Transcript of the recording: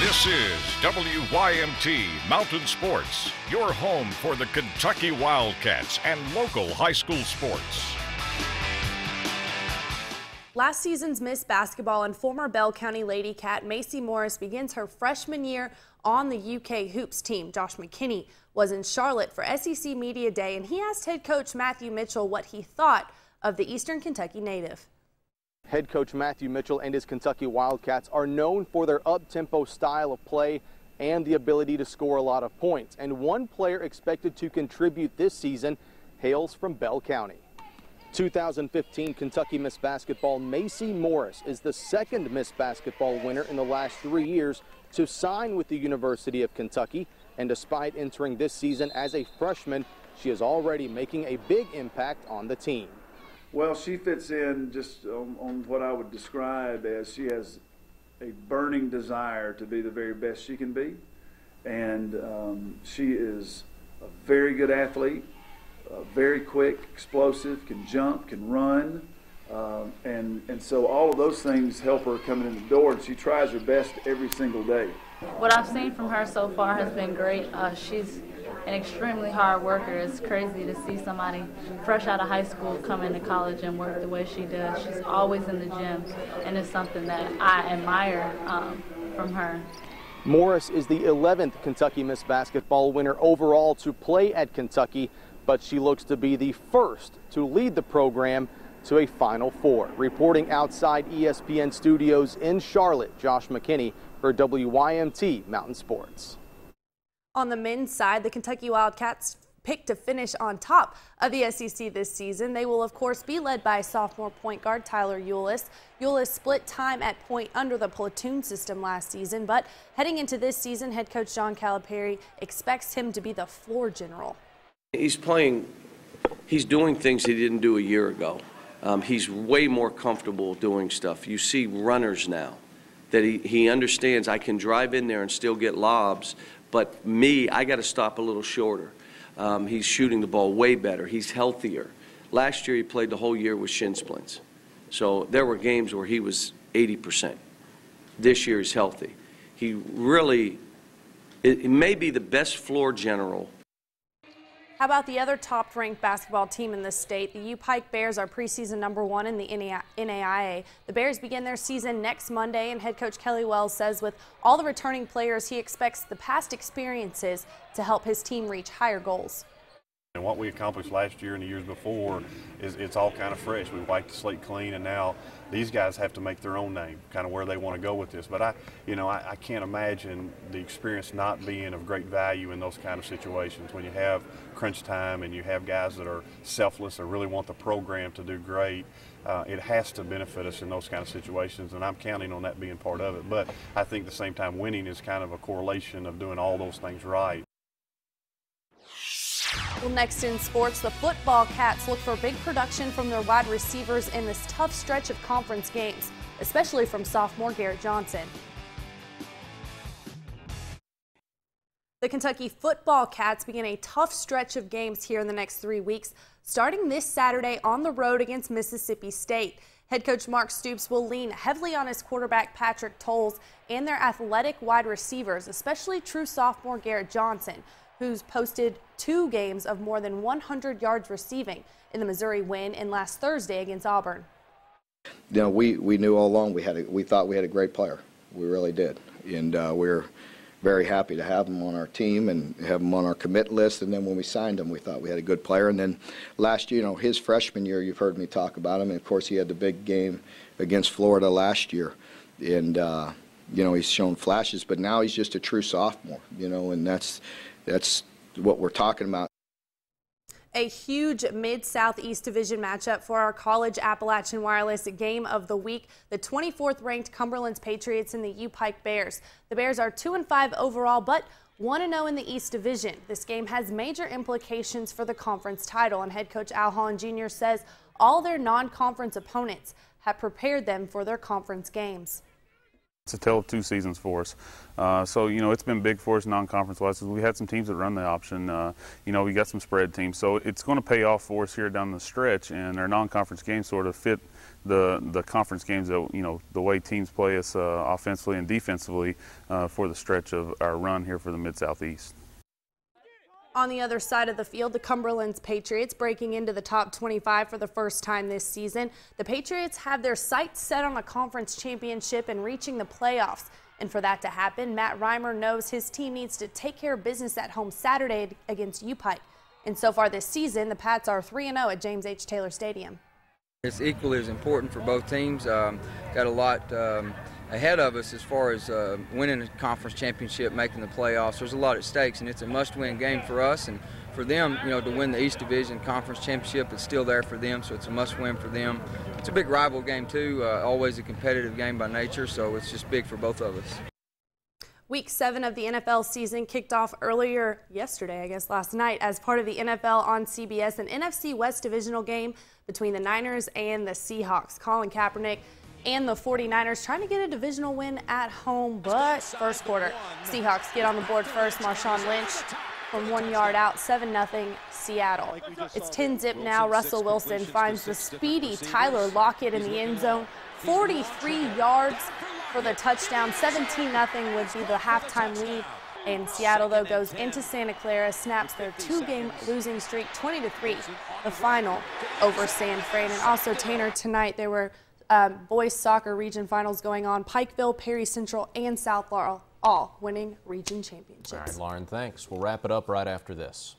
This is WYMT Mountain Sports, your home for the Kentucky Wildcats and local high school sports. Last season's Miss Basketball and former Bell County Lady Cat Macy Morris begins her freshman year on the UK Hoops team. Josh McKinney was in Charlotte for SEC Media Day, and he asked head coach Matthew Mitchell what he thought of the Eastern Kentucky native. Head coach Matthew Mitchell and his Kentucky Wildcats are known for their up-tempo style of play and the ability to score a lot of points. And one player expected to contribute this season hails from Bell County. 2015 Kentucky Miss Basketball Macy Morris is the second Miss Basketball winner in the last 3 years to sign with the University of Kentucky. And despite entering this season as a freshman, she is already making a big impact on the team. Well, she fits in just on what I would describe as she has a burning desire to be the very best she can be. And she is a very good athlete. Very quick, explosive, can jump, can run, and so all of those things help her coming in the door, and she tries her best every single day. What I've seen from her so far has been great. She's an extremely hard worker. It's crazy to see somebody fresh out of high school come into college and work the way she does. She's always in the gym, and it's something that I admire from her. Morris is the 11th Kentucky Miss Basketball winner overall to play at Kentucky, but she looks to be the first to lead the program to a Final Four. Reporting outside ESPN studios in Charlotte, Josh McKinney for WYMT Mountain Sports. On the men's side, the Kentucky Wildcats picked to finish on top of the SEC this season. They will, of course, be led by sophomore point guard Tyler Eulis. Eulis split time at point under the platoon system last season, but heading into this season, head coach John Calipari expects him to be the floor general. He's doing things he didn't do a year ago. He's way more comfortable doing stuff. You see runners now that he understands I can drive in there and still get lobs, but I got to stop a little shorter. He's shooting the ball way better. He's healthier. Last year he played the whole year with shin splints. So there were games where he was 80%. This year he's healthy. He may be the best floor general. How about the other top-ranked basketball team in the state? The UPike Bears are preseason #1 in the NAIA. The Bears begin their season next Monday, and head coach Kelly Wells says with all the returning players, he expects the past experiences to help his team reach higher goals. And what we accomplished last year and the years before it's all kind of fresh. We wiped the slate clean, and now these guys have to make their own name, kind of where they want to go with this. But I can't imagine the experience not being of great value in those kind of situations when you have crunch time and you have guys that are selfless or really want the program to do great. It has to benefit us in those kind of situations, and I'm counting on that being part of it. But I think at the same time, winning is kind of a correlation of doing all those things right. Well, next in sports, the football Cats look for big production from their wide receivers in this tough stretch of conference games, especially from sophomore Garrett Johnson. The Kentucky football Cats begin a tough stretch of games here in the next 3 weeks, starting this Saturday on the road against Mississippi State. Head coach Mark Stoops will lean heavily on his quarterback Patrick Tolles and their athletic wide receivers, especially true sophomore Garrett Johnson, who's posted 2 games of more than 100 yards receiving in the Missouri win and last Thursday against Auburn. You know, we knew all along we thought we had a great player. We really did, and we're very happy to have him on our team and have him on our commit list. And then when we signed him, we thought we had a good player. And then last year, his freshman year, you've heard me talk about him. And of course, he had the big game against Florida last year, and he's shown flashes. But now he's just a true sophomore, and that's what we're talking about. A huge Mid-Southeast Division matchup for our College Appalachian Wireless game of the week. The 24th ranked Cumberlands Patriots and the UPike Bears. The Bears are 2-5 overall, but 1-0 in the East Division. This game has major implications for the conference title, and head coach Al Holland Jr. says all their non-conference opponents have prepared them for their conference games. It's a tale of 2 seasons for us. So, it's been big for us non-conference wise. We had some teams that run the option. We got some spread teams. So it's going to pay off for us here down the stretch, and our non-conference games sort of fit the conference games that, you know, the way teams play us offensively and defensively for the stretch of our run here for the Mid-Southeast. On the other side of the field, the Cumberlands Patriots breaking into the top 25 for the first time this season. The Patriots have their sights set on a conference championship and reaching the playoffs. And for that to happen, Matt Reimer knows his team needs to take care of business at home Saturday against UPike. And so far this season, the Pats are 3-0 at James H. Taylor Stadium. It's equally as important for both teams. Got a lot ahead of us as far as winning a conference championship, making the playoffs. There's a lot at stake, and it's a must-win game for us. And for them, you know, to win the East Division Conference Championship, it's still there for them, so it's a must-win for them. It's a big rival game, too, always a competitive game by nature, so it's just big for both of us. Week 7 of the NFL season kicked off earlier yesterday, I guess last night, as part of the NFL on CBS, an NFC West divisional game between the Niners and the Seahawks. Colin Kaepernick and the 49ers trying to get a divisional win at home, but first quarter, Seahawks get on the board first. Marshawn Lynch from 1 yard out, 7-0 Seattle. It's 10-zip now. Russell Wilson finds the speedy Tyler Lockett in the end zone, 43 yards for the touchdown. 17-0 would be the halftime lead. And Seattle, though, goes into Santa Clara, snaps their 2-game losing streak, 20-3, the final over San Fran. And also, Tanner, tonight there were boys soccer region finals going on. Pikeville, Perry Central, and South Laurel all winning region championships. All right, Lauren, thanks. We'll wrap it up right after this.